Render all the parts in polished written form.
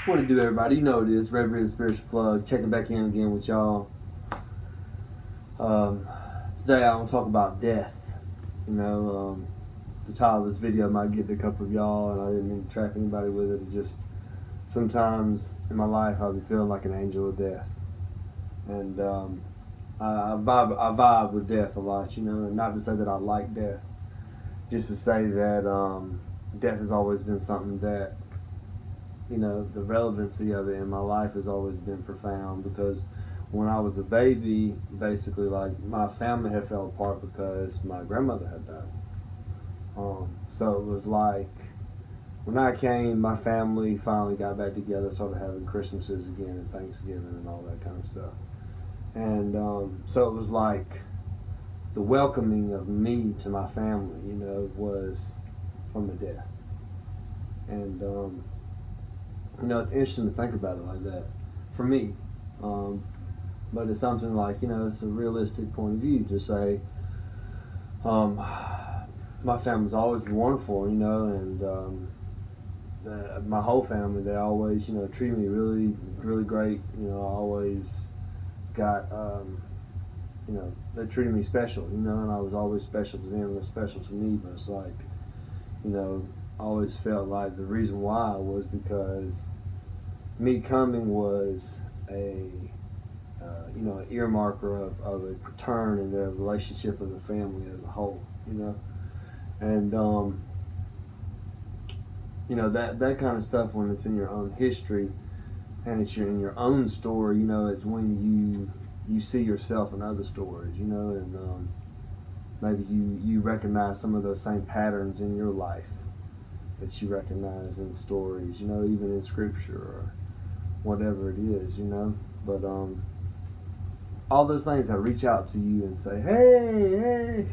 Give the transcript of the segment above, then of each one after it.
What to do, everybody? You know what it is. Red Beard Spiritual Plug. Checking back in again with y'all. Um, Today I want to talk about death. The title of this video might get to a couple of y'all, and I didn't mean to trap anybody with it. It just, sometimes in my life I'll be feeling like an angel of death. And I vibe with death a lot, and not to say that I like death. Just to say that death has always been something that, the relevancy of it in my life has always been profound, because when I was a baby, basically, like, my family had fell apart because my grandmother had died. So it was like, when I came, my family finally got back together, started having Christmases again and Thanksgiving and all that kind of stuff. And so it was like the welcoming of me to my family, was from a death. And it's interesting to think about it like that for me. But it's something like, it's a realistic point of view to say, my family's always been wonderful, and my whole family, they always, treated me really, really great. I always got, they treated me special, and I was always special to them, and they're special to me. But it's like, I always felt like the reason why was because me coming was an earmarker of a turn in their relationship with the family as a whole, and that kind of stuff, when it's in your own history and it's in your own story, it's when you see yourself in other stories, and maybe you recognize some of those same patterns in your life that you recognize in stories, even in scripture or whatever it is, but all those things that reach out to you and say, hey,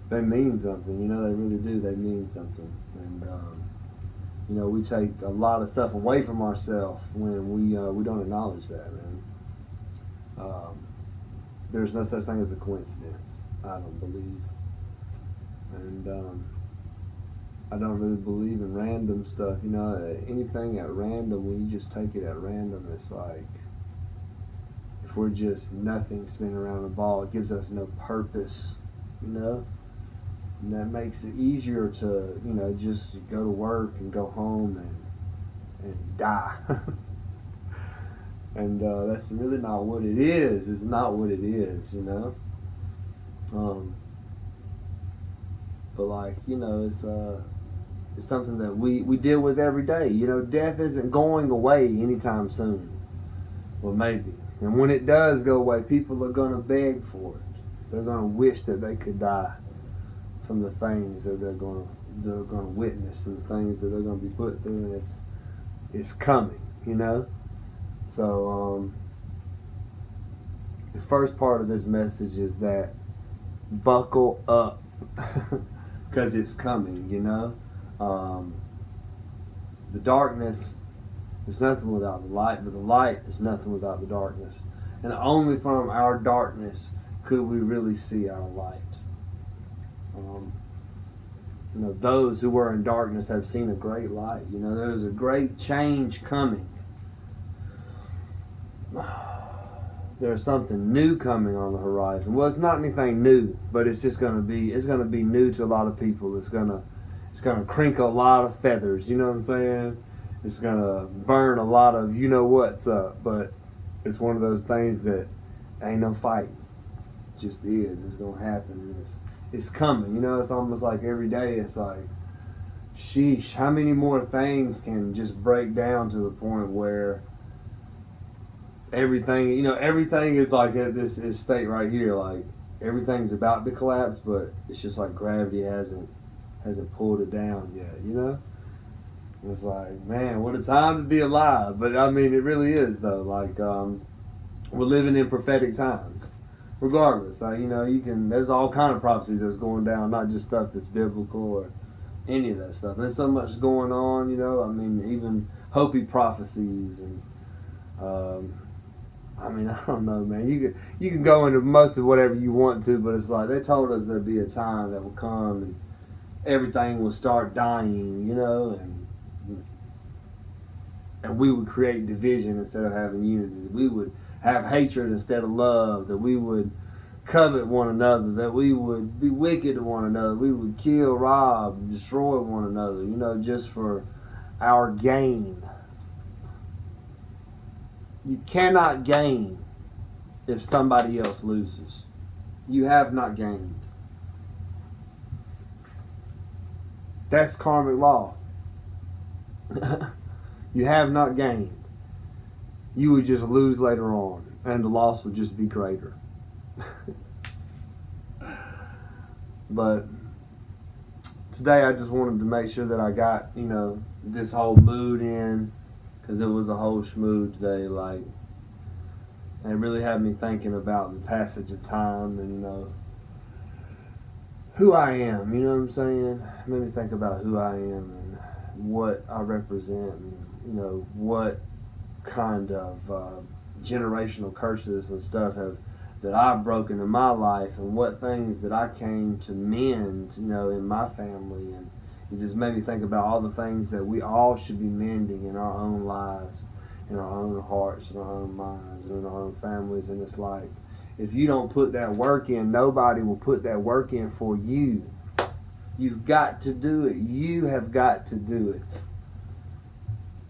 they mean something, they really do, they mean something. And we take a lot of stuff away from ourselves when we don't acknowledge that, man. There's no such thing as a coincidence, I don't believe. And I don't really believe in random stuff, anything at random. When you just take it at random, it's like, if we're just nothing spinning around a ball, it gives us no purpose, and that makes it easier to, just go to work and go home and die. And that's really not what it is. It's not what it is, But like, it's something that we deal with every day. Death isn't going away anytime soon. Well, maybe. And when it does go away, people are going to beg for it. They're going to wish that they could die from the things that they're going to witness and the things that they're going to be put through, and it's coming, So the first part of this message is that buckle up, because it's coming, The darkness is nothing without the light, but the light is nothing without the darkness. And only from our darkness could we really see our light. Those who were in darkness have seen a great light. There's a great change coming. There's something new coming on the horizon. Well, it's not anything new, but it's just going to be new to a lot of people. It's going to crinkle a lot of feathers, you know what I'm saying? It's going to burn a lot of what's up, but it's one of those things that ain't no fighting. It just is. It's going to happen, and it's coming. It's almost like every day it's like, sheesh, how many more things can just break down to the point where everything is like at this state right here, like everything's about to collapse, but it's just like gravity hasn't pulled it down yet, And it's like, man, what a time to be alive. But I mean, it really is, though. Like, we're living in prophetic times, regardless. There's all kind of prophecies that's going down, not just stuff that's biblical or any of that stuff. There's so much going on, even Hopi prophecies and I don't know, man. You can go into most of whatever you want to, but it's like they told us there'd be a time that will come and everything will start dying, and and we would create division instead of having unity. We would have hatred instead of love. That we would covet one another. That we would be wicked to one another. We would kill, rob, destroy one another, you know, just for our gain. You cannot gain if somebody else loses. You have not gained. That's karmic law. You have not gained. You would just lose later on, and the loss would just be greater. But today I just wanted to make sure that I got, you know, this whole mood in, because it was a whole schmood today, like, and it really had me thinking about the passage of time and, you know, who I am, you know what I'm saying? It made me think about who I am and what I represent and, you know, what kind of generational curses and stuff that I've broken in my life and what things that I came to mend, you know, in my family. And it just made me think about all the things that we all should be mending in our own lives, in our own hearts, in our own minds, and in our own families. And it's like, if you don't put that work in, nobody will put that work in for you. You've got to do it. You have got to do it.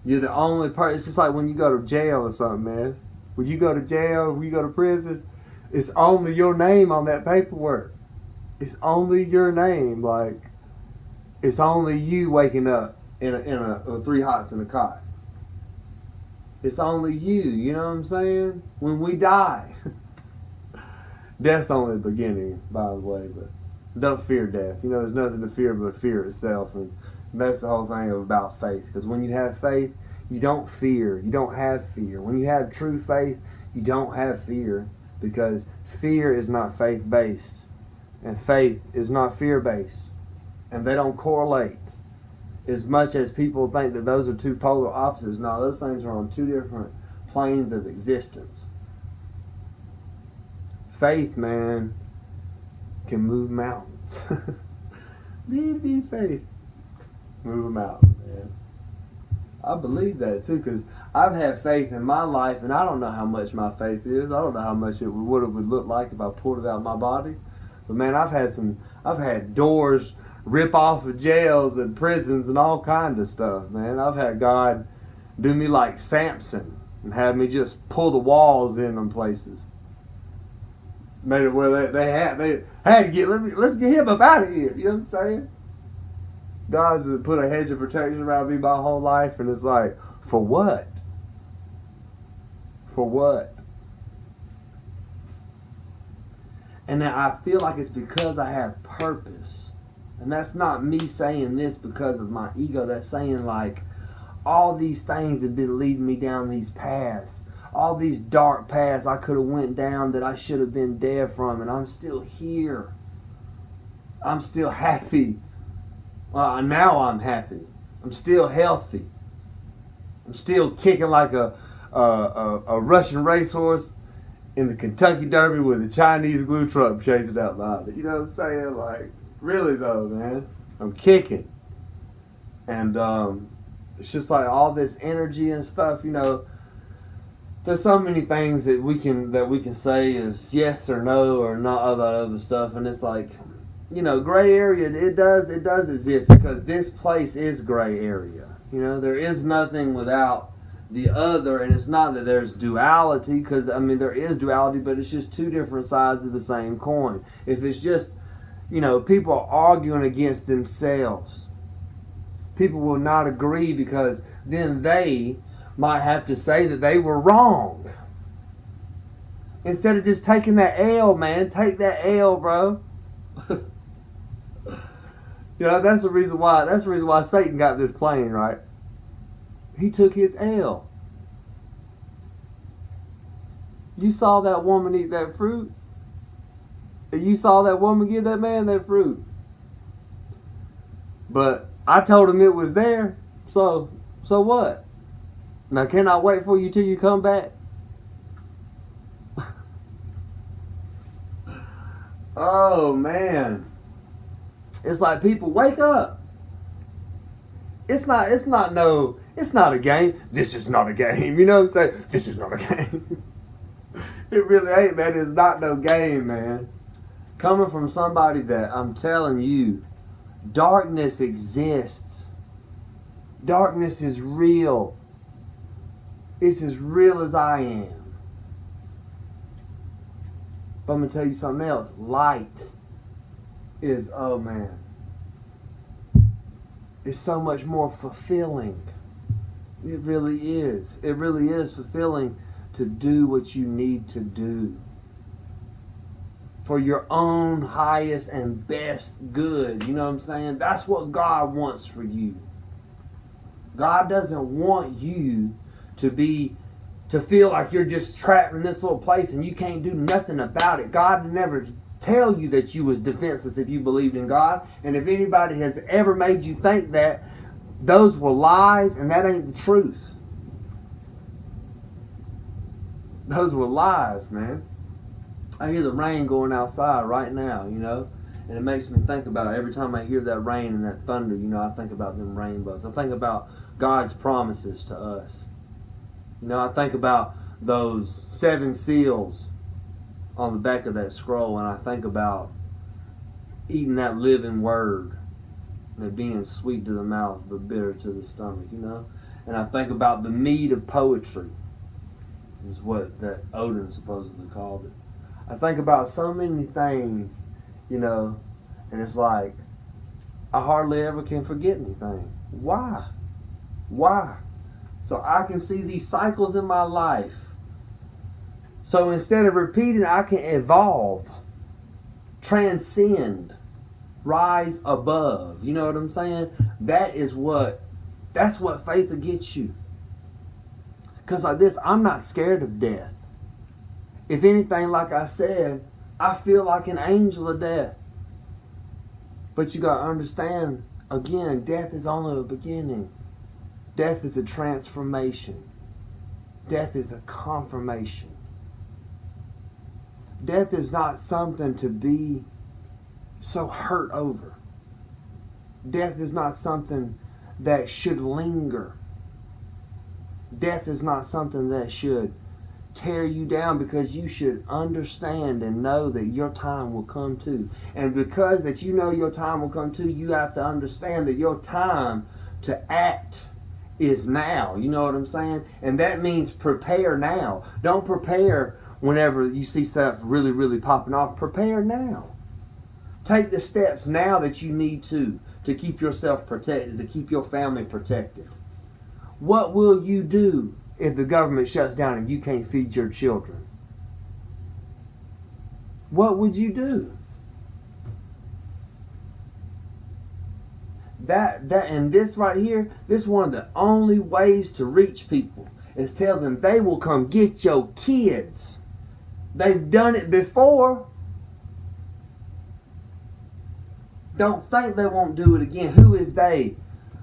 You're the only person. It's just like when you go to jail or something, man. When you go to jail, when you go to prison, it's only your name on that paperwork. It's only your name. Like, it's only you waking up in a 3 hots in a cot. It's only you. You know what I'm saying? When we die. Death's only the beginning, by the way, but don't fear death. You know, there's nothing to fear but fear itself, and that's the whole thing about faith. Because when you have faith, you don't fear. You don't have fear. When you have true faith, you don't have fear, because fear is not faith-based, and faith is not fear-based, and they don't correlate. As much as people think that those are two polar opposites, no, those things are on two different planes of existence. Faith, man, can move mountains. Lead me faith. Move a mountain, man. I believe that too, because I've had faith in my life, and I don't know how much my faith is. I don't know how much what it would look like if I pulled it out of my body. But man, I've had doors rip off of jails and prisons and all kinds of stuff, man. I've had God do me like Samson and have me just pull the walls in them places. Made it where they had to get, let's get him up out of here. You know what I'm saying? God's put a hedge of protection around me my whole life, and it's like, for what? For what? And now I feel like it's because I have purpose. And that's not me saying this because of my ego. That's saying like, all these things have been leading me down these paths. All these dark paths I could have went down that I should have been dead from, and I'm still here. I'm still happy. Now I'm happy. I'm still healthy. I'm still kicking like a Russian racehorse in the Kentucky Derby with a Chinese glue truck chasing out behind it. You know what I'm saying? Like, really though, man, I'm kicking. And it's just like all this energy and stuff, you know. There's so many things that we can say is yes or no or not, all that other stuff, and it's like, you know, gray area. It does exist, because this place is gray area. You know, there is nothing without the other, and it's not that there's duality, because I mean there is duality, but it's just two different sides of the same coin. If it's just, you know, people are arguing against themselves, people will not agree, because then they might have to say that they were wrong. Instead of just taking that L, man, take that L, bro. You know, that's the reason why Satan got this plane, right? He took his L. You saw that woman eat that fruit? And you saw that woman give that man that fruit. But I told him it was there. So what? Now, can I wait for you till you come back? Oh, man. It's like, people, wake up. It's not a game. This is not a game. You know what I'm saying? This is not a game. It really ain't, man. It's not no game, man. Coming from somebody that I'm telling you, darkness exists. Darkness is real. It's as real as I am. But I'm going to tell you something else. Light is, oh man, it's so much more fulfilling. It really is. It really is fulfilling to do what you need to do for your own highest and best good. You know what I'm saying? That's what God wants for you. God doesn't want you to feel like you're just trapped in this little place and you can't do nothing about it. God would never tell you that you was defenseless if you believed in God. And if anybody has ever made you think that, those were lies, and that ain't the truth. Those were lies, man. I hear the rain going outside right now, you know, and it makes me think about, every time I hear that rain and that thunder, you know, I think about them rainbows. I think about God's promises to us. You know, I think about those 7 seals on the back of that scroll, and I think about eating that living word and it being sweet to the mouth but bitter to the stomach, you know. And I think about the mead of poetry, is what that Odin supposedly called it. I think about so many things, you know, and it's like I hardly ever can forget anything. Why? So I can see these cycles in my life. So instead of repeating, I can evolve, transcend, rise above. You know what I'm saying? That's what faith will get you. Because like this, I'm not scared of death. If anything, like I said, I feel like an angel of death. But you got to understand, again, death is only a beginning. Death is a transformation. Death is a confirmation. Death is not something to be so hurt over. Death is not something that should linger. Death is not something that should tear you down, because you should understand and know that your time will come too. And because that you know your time will come too, you have to understand that your time to act is now. You know what I'm saying? And that means prepare now. Don't prepare whenever you see stuff really, really popping off. Prepare now. Take the steps now that you need to keep yourself protected, to keep your family protected. What will you do if the government shuts down and you can't feed your children? What would you do? And this right here, this is one of the only ways to reach people, is tell them they will come get your kids. They've done it before. Don't think they won't do it again. Who is they?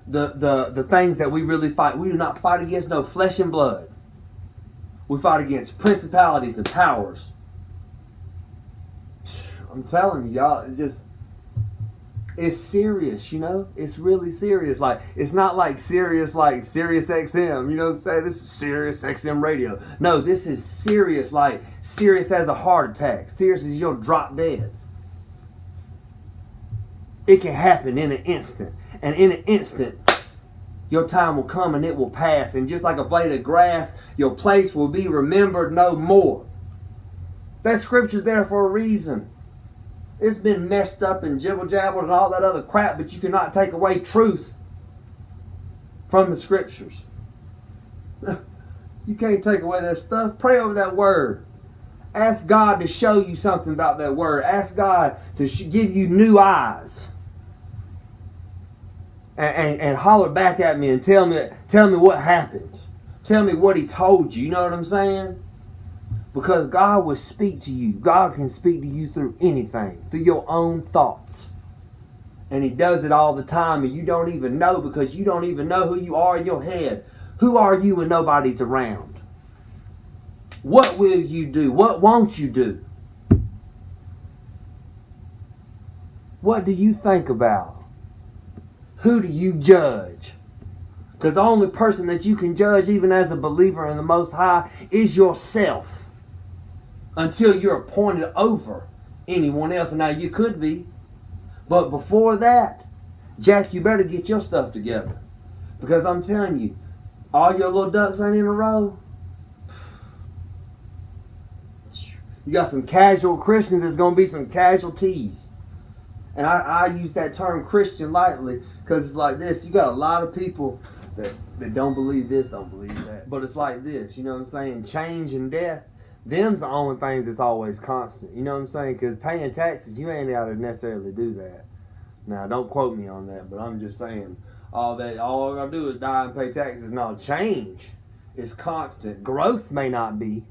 The things that we really fight. We do not fight against no flesh and blood. We fight against principalities and powers. I'm telling you, y'all, it's serious, you know? It's really serious. Like, it's not like Sirius XM, you know what I'm saying? This is Sirius XM radio. No, this is serious, like Sirius has a heart attack. Sirius is you'll drop dead. It can happen in an instant. And in an instant, your time will come and it will pass. And just like a blade of grass, your place will be remembered no more. That scripture's there for a reason. It's been messed up and jibble-jabbled and all that other crap, but you cannot take away truth from the scriptures. You can't take away that stuff. Pray over that word. Ask God to show you something about that word. Ask God to give you new eyes. And holler back at me and tell me what happened. Tell me what He told you. You know what I'm saying? Because God will speak to you. God can speak to you through anything. Through your own thoughts. And He does it all the time. And you don't even know, because you don't even know who you are in your head. Who are you when nobody's around? What will you do? What won't you do? What do you think about? Who do you judge? Because the only person that you can judge, even as a believer in the Most High, is yourself. Until you're appointed over anyone else. And now you could be. But before that, Jack, you better get your stuff together. Because I'm telling you, all your little ducks ain't in a row. You got some casual Christians, there's going to be some casualties. And I use that term Christian lightly because it's like this. You got a lot of people that don't believe this, don't believe that. But it's like this, you know what I'm saying? Change and death, them's the only things that's always constant. You know what I'm saying? Because paying taxes, you ain't got to necessarily do that. Now, don't quote me on that, but I'm just saying all I got to do is die and pay taxes. No, change is constant. Growth may not be.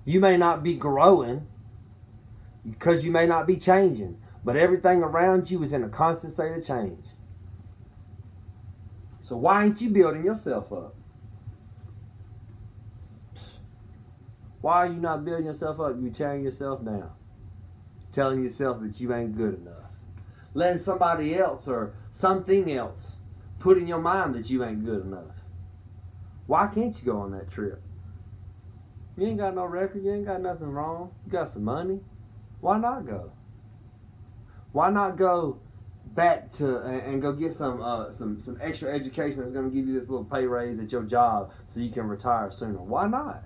You may not be growing because you may not be changing. But everything around you is in a constant state of change. So why ain't you building yourself up? Why are you not building yourself up? You tearing yourself down. Telling yourself that you ain't good enough. Letting somebody else or something else put in your mind that you ain't good enough. Why can't you go on that trip? You ain't got no record. You ain't got nothing wrong. You got some money. Why not go? Why not go back to and go get some extra education that's going to give you this little pay raise at your job so you can retire sooner? Why not?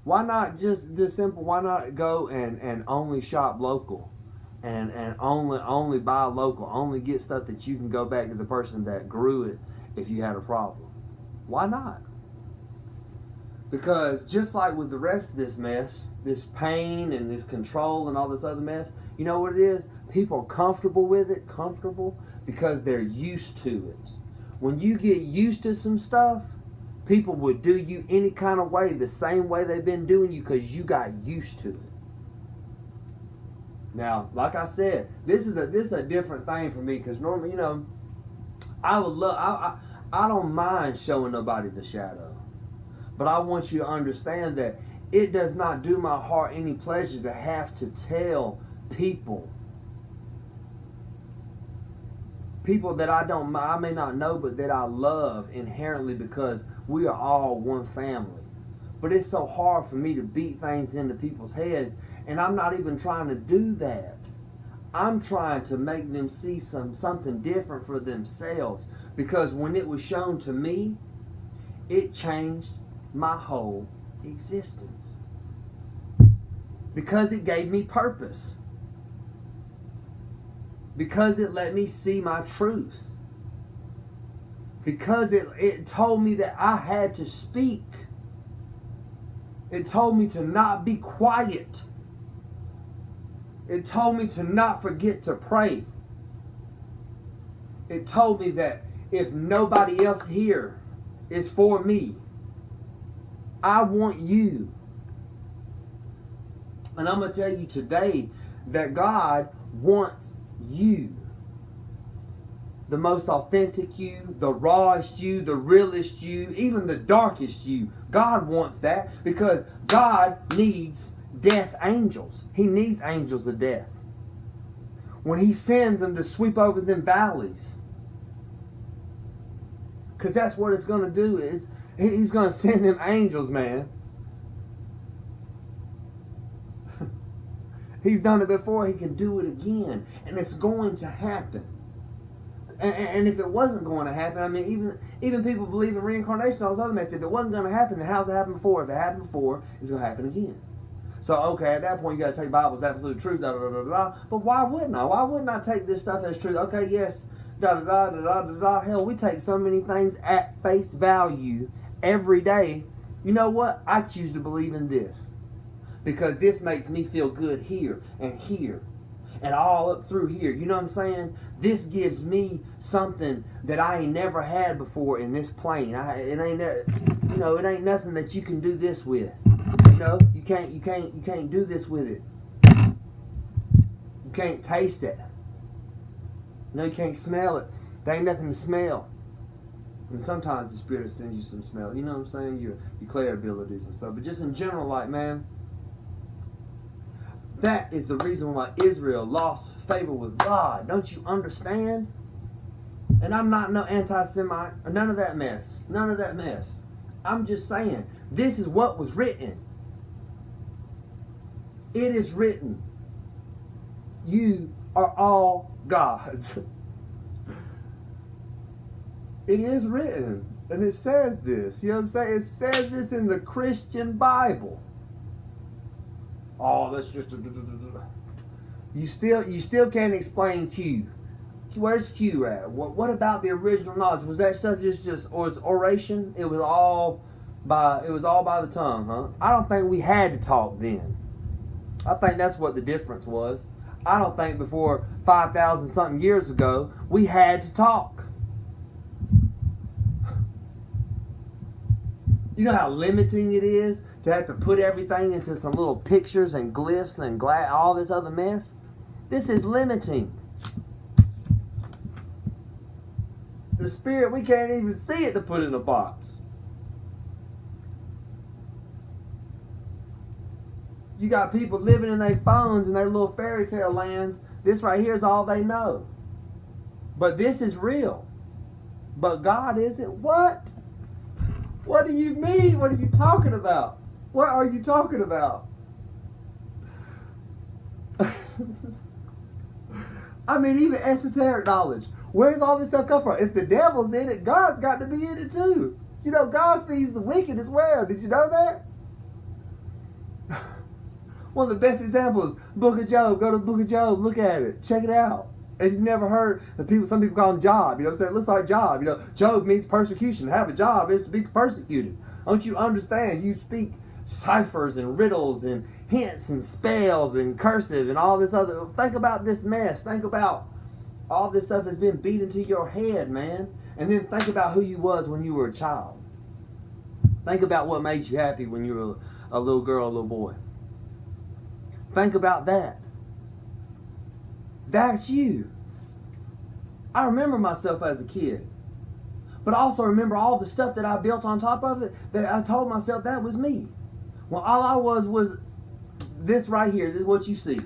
Why not just this simple? Why not go and only shop local and only buy local, only get stuff that you can go back to the person that grew it if you had a problem? Why not? Because just like with the rest of this mess, this pain and this control and all this other mess, you know what it is? People are comfortable with it, because they're used to it. When you get used to some stuff, people would do you any kind of way, the same way they've been doing you because you got used to it. Now, like I said, this is a different thing for me because normally, you know, I don't mind showing nobody the shadow. But I want you to understand that it does not do my heart any pleasure to have to tell people that I may not know, but that I love inherently because we are all one family. But it's so hard for me to beat things into people's heads, and I'm not even trying to do that. I'm trying to make them see something different for themselves, because when it was shown to me, it changed my whole existence. Because it gave me purpose. Because it let me see my truth. Because it told me that I had to speak. It told me to not be quiet. It told me to not forget to pray. It told me that if nobody else here is for me, I want you. And I'm going to tell you today that God wants you. The most authentic you, the rawest you, the realest you, even the darkest you. God wants that because God needs death angels. He needs angels of death. When He sends them to sweep over them valleys. Because that's what it's going to do is He's going to send them angels, man. He's done it before. He can do it again. And it's going to happen. And if it wasn't going to happen, I mean, even people believe in reincarnation, all those other messages. If it wasn't going to happen, then how's it happened before? If it happened before, it's going to happen again. So, okay, at that point, you got to take Bible as absolute truth, da da da da da. But why wouldn't I? Why wouldn't I take this stuff as truth? Okay, yes, da da da da da da da. Hell, we take so many things at face value every day. You know what? I choose to believe in this because this makes me feel good here and all up through here. You know what I'm saying? This gives me something that I ain't never had before in this plane. It ain't nothing that you can do this with. You know, you can't do this with it. You can't taste it. No, you can't smell it. There ain't nothing to smell. And sometimes the Spirit sends you some smell. You know what I'm saying? Your clair abilities and stuff. But just in general, like, man, that is the reason why Israel lost favor with God. Don't you understand? And I'm not no anti-Semite or none of that mess. None of that mess. I'm just saying, this is what was written. It is written. You are all gods. It is written. And it says this. You know what I'm saying? It says this in the Christian Bible. Oh, that's just you still can't explain Q. Where's Q at? What about the original knowledge? Was that stuff just or was oration? It was all by the tongue, huh? I don't think we had to talk then. I think that's what the difference was. I don't think before 5,000 something years ago we had to talk. You know how limiting it is to have to put everything into some little pictures and glyphs and all this other mess? This is limiting. The spirit, we can't even see it to put in a box. You got people living in their phones and their little fairy tale lands. This right here is all they know. But this is real. But God isn't. What? What do you mean? What are you talking about? What are you talking about? I mean, even esoteric knowledge. Where's all this stuff come from? If the devil's in it, God's got to be in it too. You know, God feeds the wicked as well. Did you know that? One of the best examples, Book of Job. Go to the Book of Job. Look at it. Check it out. If you've never heard, some people call him Job. You know what I'm saying? It looks like Job. You know, Job means persecution. To have a job is to be persecuted. Don't you understand? You speak ciphers and riddles and hints and spells and cursive and all this other. Think about this mess. Think about all this stuff has been beat into your head, man. And then think about who you was when you were a child. Think about what made you happy when you were a little girl, a little boy. Think about that. That's you. I remember myself as a kid. But I also remember all the stuff that I built on top of it that I told myself that was me. Well, all I was this right here. This is what you see.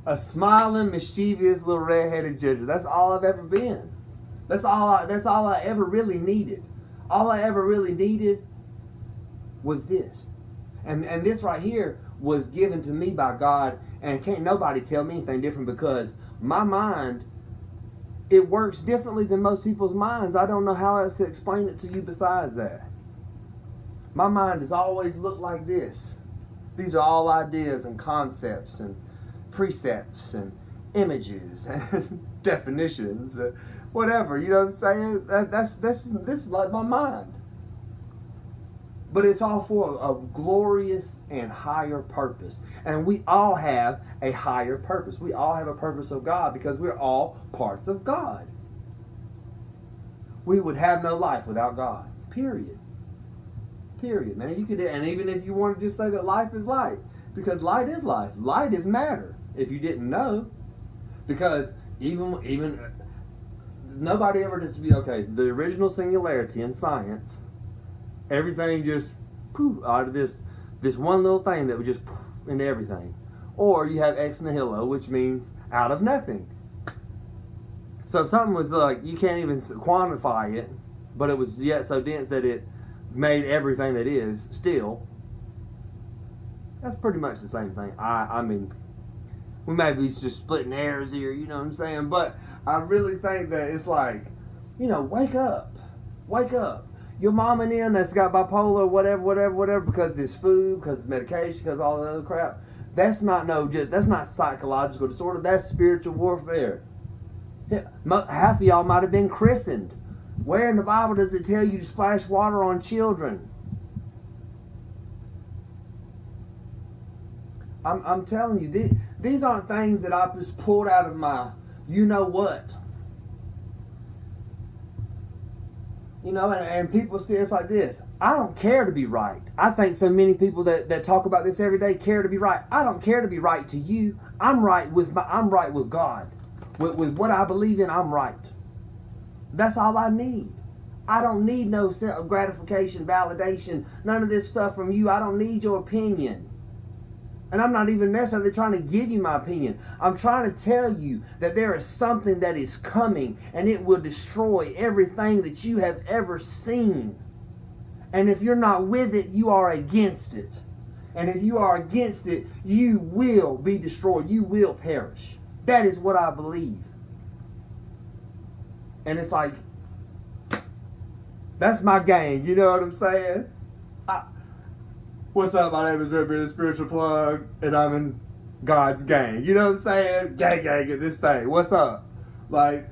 A smiling, mischievous little red-headed ginger. That's all I've ever been. That's all I ever really needed. All I ever really needed was this. And this right here was given to me by God, and can't nobody tell me anything different, because my mind, it works differently than most people's minds. I don't know how else to explain it to you besides that. My mind has always looked like this. These are all ideas and concepts and precepts and images and definitions, whatever. You know what I'm saying? This is like my mind. But it's all for a glorious and higher purpose. And we all have a higher purpose. We all have a purpose of God, because we're all parts of God. We would have no life without God. Period. Period, man. You could, and even if you want to just say that life is light, because light is life. Light is matter. If you didn't know, because even nobody ever dispute. Okay, the original singularity in science. Everything just poof out of this one little thing that would just poof into everything. Or you have ex nihilo, which means out of nothing. So if something was like, you can't even quantify it, but it was yet so dense that it made everything that is still, that's pretty much the same thing. I mean, we may be just splitting hairs here, you know what I'm saying? But I really think that it's like, you know, wake up. Wake up. Your mom and them that's got bipolar, whatever, because this food, because medication, because all the other crap. That's not that's not psychological disorder. That's spiritual warfare. Half of y'all might have been christened. Where in the Bible does it tell you to splash water on children? I'm telling you, these aren't things that I just pulled out of my you know what. You know, and people see it's like this. I don't care to be right. I think so many people that talk about this every day care to be right. I don't care to be right to you. I'm right with God. With what I believe in, I'm right. That's all I need. I don't need no self gratification, validation, none of this stuff from you. I don't need your opinion. And I'm not even necessarily trying to give you my opinion. I'm trying to tell you that there is something that is coming, and it will destroy everything that you have ever seen. And if you're not with it, you are against it. And if you are against it, you will be destroyed. You will perish. That is what I believe. And it's like, that's my gang. You know what I'm saying? What's up? My name is River, the Spiritual Plug, and I'm in God's gang. You know what I'm saying? Gang at this thing. What's up? Like,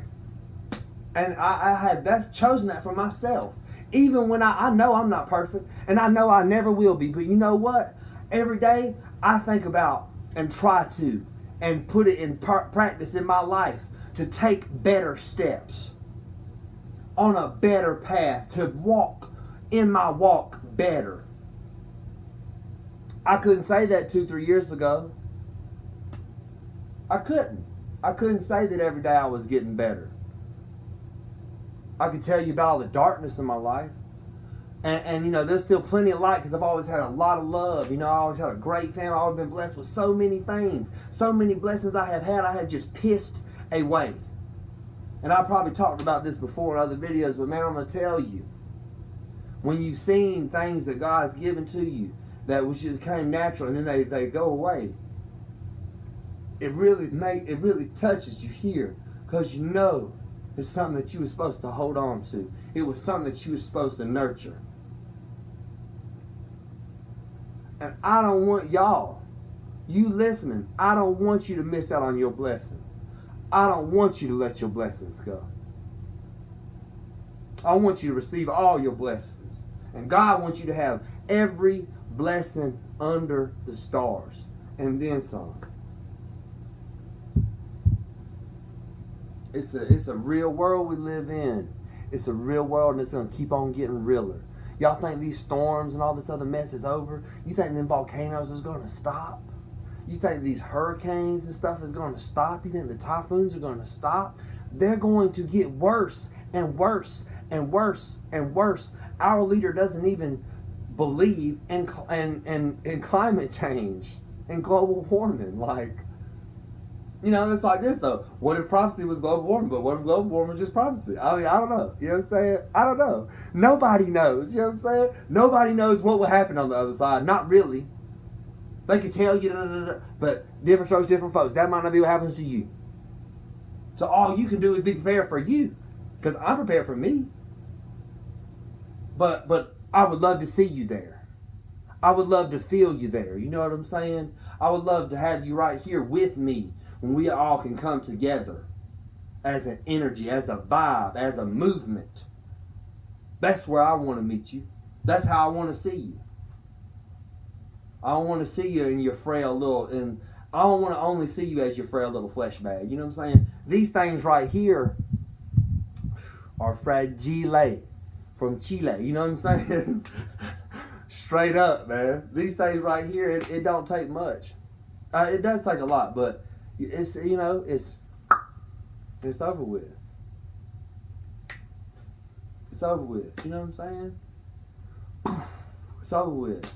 and I've chosen that for myself. Even when I know I'm not perfect, and I know I never will be. But you know what? Every day I think about and try to and put it in practice in my life to take better steps on a better path, to walk in my walk better. I couldn't say that 2-3 years ago. I couldn't say that every day I was getting better. I could tell you about all the darkness in my life. And you know, there's still plenty of light because I've always had a lot of love. You know, I always had a great family. I've always been blessed with so many things. So many blessings I have just pissed away. And I probably talked about this before in other videos, but man, I'm going to tell you. When you've seen things that God's given to you that was just came natural and then they go away, it really touches you here because you know it's something that you were supposed to hold on to. It was something that you were supposed to nurture. And I don't want y'all, you listening, I don't want you to miss out on your blessing. I don't want you to let your blessings go. I want you to receive all your blessings. And God wants you to have every blessing under the stars. And then some. It's a real world we live in. It's a real world, and it's going to keep on getting realer. Y'all think these storms and all this other mess is over? You think them volcanoes is going to stop? You think these hurricanes and stuff is going to stop? You think the typhoons are going to stop? They're going to get worse and worse and worse and worse. Our leader doesn't even believe in climate change and global warming. Like, you know, it's like this though. What if prophecy was global warming? But what if global warming was just prophecy? I mean, I don't know. You know what I'm saying? I don't know. Nobody knows. You know what I'm saying? Nobody knows what will happen on the other side. Not really. They can tell you, but different strokes, different folks. That might not be what happens to you. So all you can do is be prepared for you, because I'm prepared for me. But I would love to see you there. I would love to feel you there. You know what I'm saying? I would love to have you right here with me when we all can come together as an energy, as a vibe, as a movement. That's where I want to meet you. That's how I want to see you. I don't want to see you in your frail little, and I don't want to only see you as your frail little flesh bag. You know what I'm saying? These things right here are fragile from Chile. You know what I'm saying? Straight up, man. These things right here, it don't take much. It does take a lot, but it's, you know, it's over with. It's over with. You know what I'm saying? It's over with.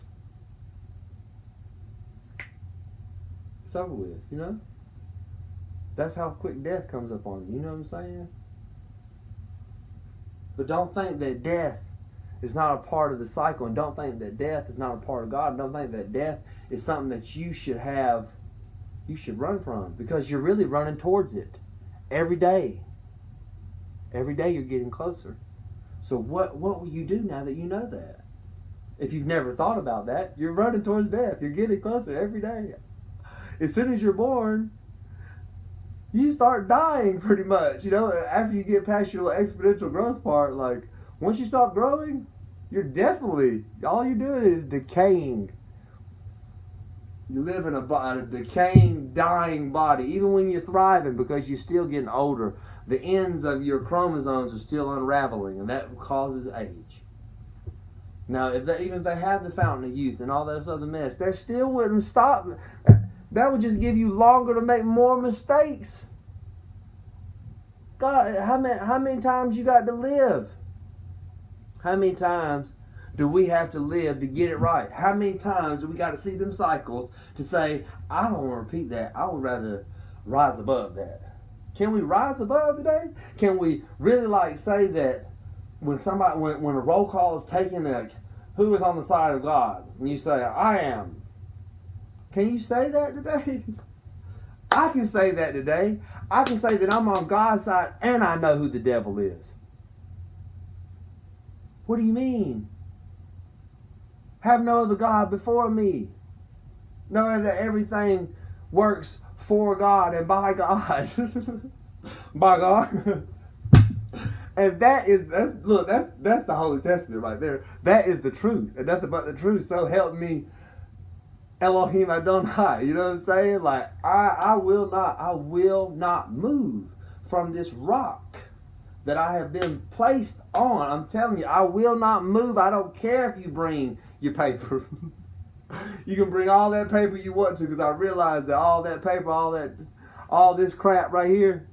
It's over with, you know? That's how quick death comes up on you, you know what I'm saying? But don't think that death is not a part of the cycle, and don't think that death is not a part of God, and don't think that death is something that you should run from, because you're really running towards it every day. Every day you're getting closer. So what will you do now that you know that? If you've never thought about that, you're running towards death. You're getting closer every day. As soon as you're born, you start dying pretty much. You know, after you get past your exponential growth part, like, once you stop growing, you're definitely, all you're doing is decaying. You live in a decaying, dying body. Even when you're thriving, because you're still getting older, the ends of your chromosomes are still unraveling, and that causes age. Now, even if they had the fountain of youth and all this other mess, that still wouldn't stop. That would just give you longer to make more mistakes. God, how many times you got to live? How many times do we have to live to get it right? How many times do we got to see them cycles to say, I don't want to repeat that. I would rather rise above that. Can we rise above today? Can we really like say that when a roll call is taken, like, who is on the side of God? And you say, I am. Can you say that today? I can say that today. I can say that I'm on God's side and I know who the devil is. What do you mean? Have no other God before me. Know that everything works for God and by God. By God. And that's the Holy Testament right there. That is the truth. And nothing but the truth. So help me Elohim Adonai. You know what I'm saying? Like, I will not move from this rock that I have been placed on. I'm telling you, I will not move. I don't care if you bring your paper. You can bring all that paper you want to, because I realize that all that paper, all this crap right here,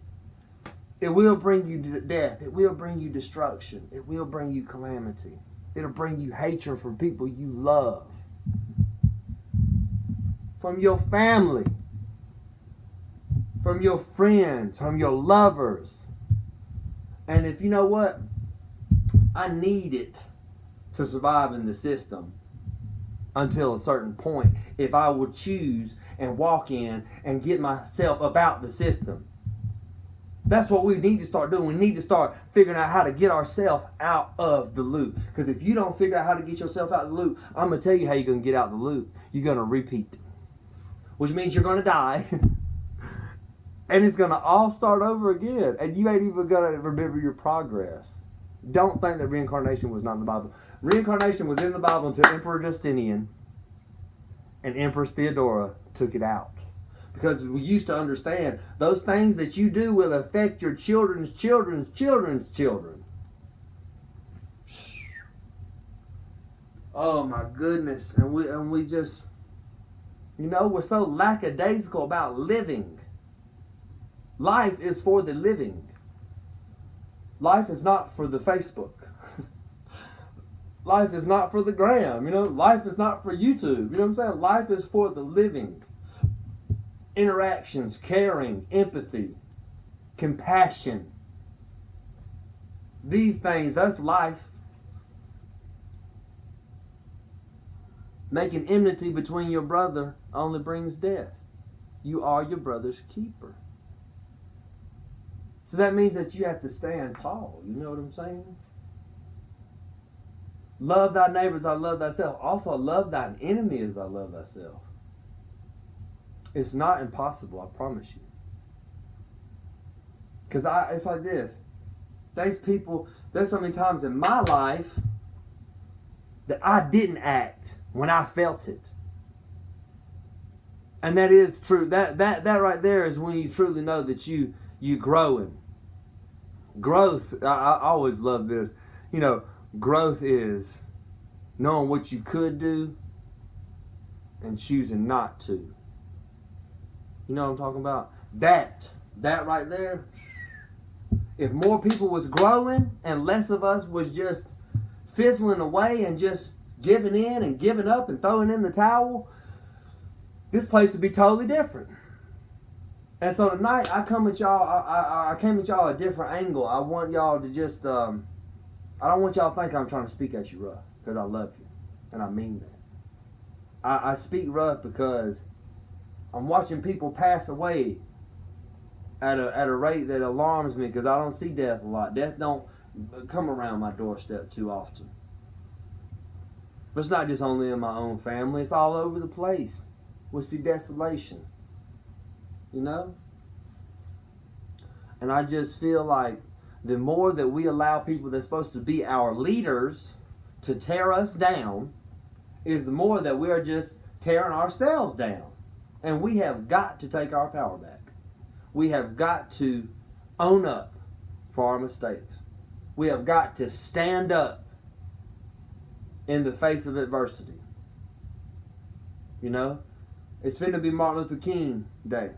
it will bring you death. It will bring you destruction. It will bring you calamity. It'll bring you hatred from people you love. From your family. From your friends. From your lovers. And if you know what, I need it to survive in the system until a certain point. If I would choose and walk in and get myself about the system. That's what we need to start doing. We need to start figuring out how to get ourselves out of the loop. Because if you don't figure out how to get yourself out of the loop, I'm going to tell you how you're going to get out of the loop. You're going to repeat. Which means you're going to die. And it's going to all start over again. And you ain't even going to remember your progress. Don't think that reincarnation was not in the Bible. Reincarnation was in the Bible until Emperor Justinian and Empress Theodora took it out. Because we used to understand those things that you do will affect your children's children's children's children. Oh my goodness. And we just, we're so lackadaisical about living. Life is for the living. Life is not for the Facebook. Life is not for the gram. Life is not for YouTube. You know what I'm saying? Life is for the living. Interactions, caring, empathy, compassion. These things, that's life. Making enmity between your brother only brings death. You are your brother's keeper. So that means that you have to stand tall. You know what I'm saying? Love thy neighbors, I love thyself. Also love thine enemy as thou love thyself. It's not impossible, I promise you. Because it's like this. There's so many times in my life that I didn't act when I felt it. And that is true. That right there is when you truly know that you growing. Growth, I always love this. Growth is knowing what you could do and choosing not to. You know what I'm talking about? That right there. If more people was growing and less of us was just fizzling away and just giving in and giving up and throwing in the towel, this place would be totally different. And so tonight I come at y'all. I came at y'all a different angle. I want y'all to just. I don't want y'all to think I'm trying to speak at you rough, because I love you, and I mean that. I speak rough because I'm watching people pass away at a rate that alarms me, because I don't see death a lot. Death don't come around my doorstep too often. But it's not just only in my own family. It's all over the place. We see desolation. And I just feel like the more that we allow people that's supposed to be our leaders to tear us down, is the more that we are just tearing ourselves down. And we have got to take our power back. We have got to own up for our mistakes. We have got to stand up in the face of adversity. It's finna be Martin Luther King Day.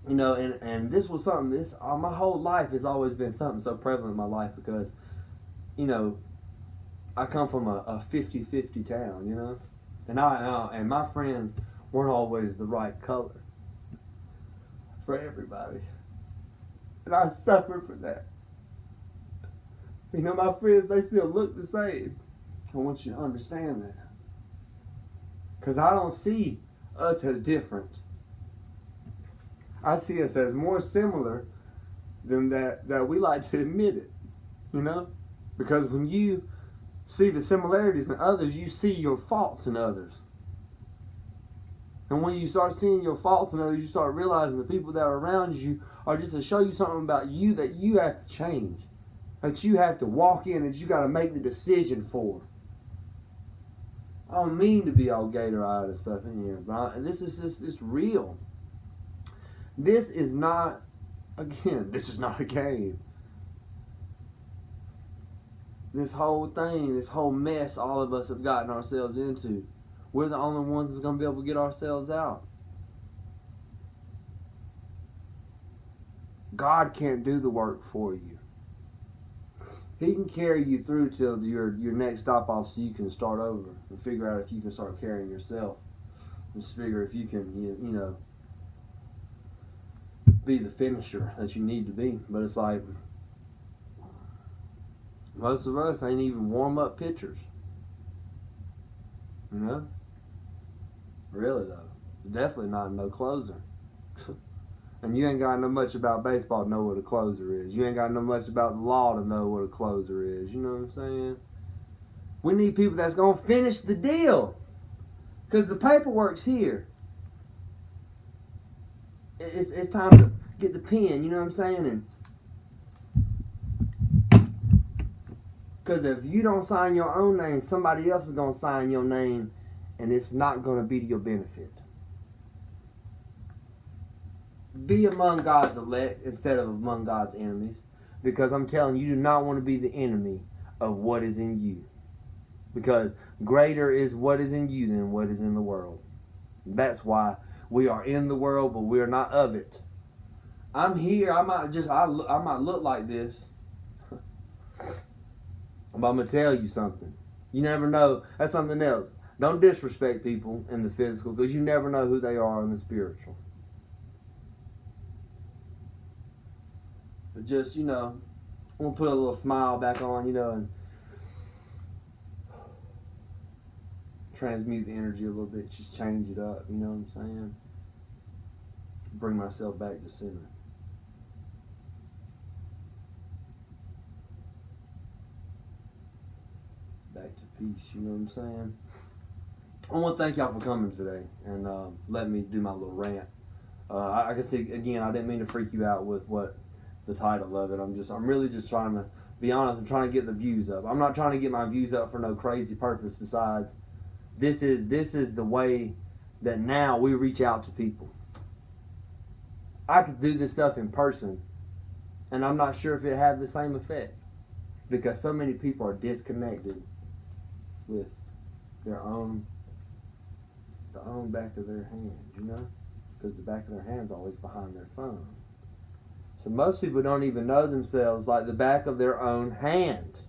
And this was something, my whole life has always been something so prevalent in my life, because, I come from a 50-50 town, you know, and my friends weren't always the right color for everybody, and I suffered for that. You know, my friends, they still look the same. I want you to understand that, because I don't see us as different. I see us as more similar than that we like to admit it, you know, because when you see the similarities in others, you see your faults in others. And when you start seeing your faults in others, you start realizing the people that are around you are just to show you something about you that you have to change, that you have to walk in, that you got to make the decision for. I don't mean to be all gator-eyed and stuff in here, but this is just, it's real. This is not, again, this is not a game. This whole thing, this whole mess all of us have gotten ourselves into, we're the only ones that's going to be able to get ourselves out. God can't do the work for you. He can carry you through till your next stop off so you can start over and figure out if you can start carrying yourself. Just figure if you can, you know, be the finisher that you need to be. But it's like, most of us ain't even warm-up pitchers. You know? Really, though. Definitely not no closer. And you ain't got to know much about baseball to know what a closer is. You ain't got to know much about the law to know what a closer is. You know what I'm saying? We need people that's going to finish the deal. Because the paperwork's here. It's time to get the pen, you know what I'm saying? And because if you don't sign your own name, somebody else is going to sign your name, and it's not going to be to your benefit. Be among God's elect instead of among God's enemies. Because I'm telling you, you do not want to be the enemy of what is in you. Because greater is what is in you than what is in the world. That's why we are in the world, but we are not of it. I'm here. I might look like this. But I'm going to tell you something. You never know. That's something else. Don't disrespect people in the physical, because you never know who they are in the spiritual. But just, you know, I'm going to put a little smile back on, you know, and transmute the energy a little bit. Just change it up, you know what I'm saying? Bring myself back to center. Back to peace, you know what I'm saying? I want to thank y'all for coming today and letting me do my little rant. I can see, again, I didn't mean to freak you out with what the title of it. I'm really just trying to be honest. I'm trying to get the views up. I'm not trying to get my views up for no crazy purpose besides this is the way that now we reach out to people. I could do this stuff in person, and I'm not sure if it had the same effect, because so many people are disconnected with the back of their hand, you know, because the back of their hand's always behind their phone. So most people don't even know themselves like the back of their own hand.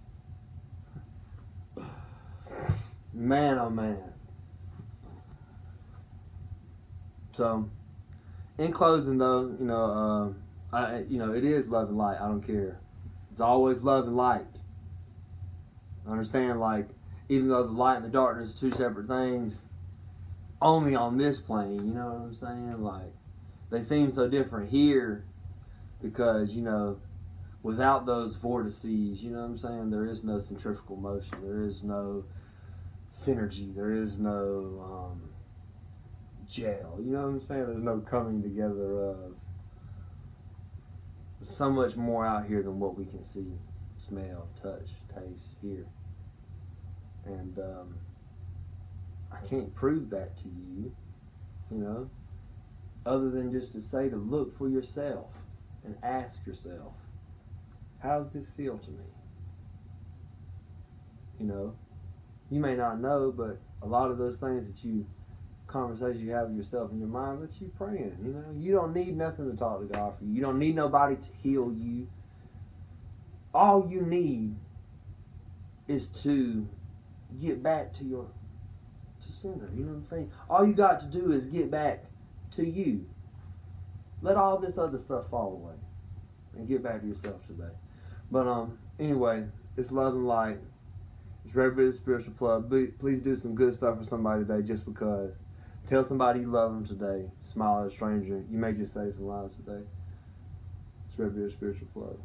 Man, oh man. So, in closing, though, you know, it is love and light. I don't care. It's always love and light. I understand, like, even though the light and the darkness are two separate things, only on this plane. You know what I'm saying? Like, they seem so different here because, you know, without those vortices, you know what I'm saying? There is no centrifugal motion. There is no synergy. There is no gel. You know what I'm saying? There's no coming together of. There's so much more out here than what we can see, smell, touch, taste, hear. And I can't prove that to you, you know, other than just to say to look for yourself and ask yourself, how does this feel to me? You know, you may not know, but a lot of those things that conversations you have with yourself in your mind, that's you praying, you know. You don't need nothing to talk to God for you. You don't need nobody to heal you. All you need is to get back to center. You know what I'm saying? All you got to do is get back to you. Let all this other stuff fall away and get back to yourself today. But anyway, it's love and light. It's Red Bit Spiritual Plug. Please do some good stuff for somebody today just because. Tell somebody you love them today. Smile at a stranger. You may just save some lives today. It's Red Bit Spiritual Plug.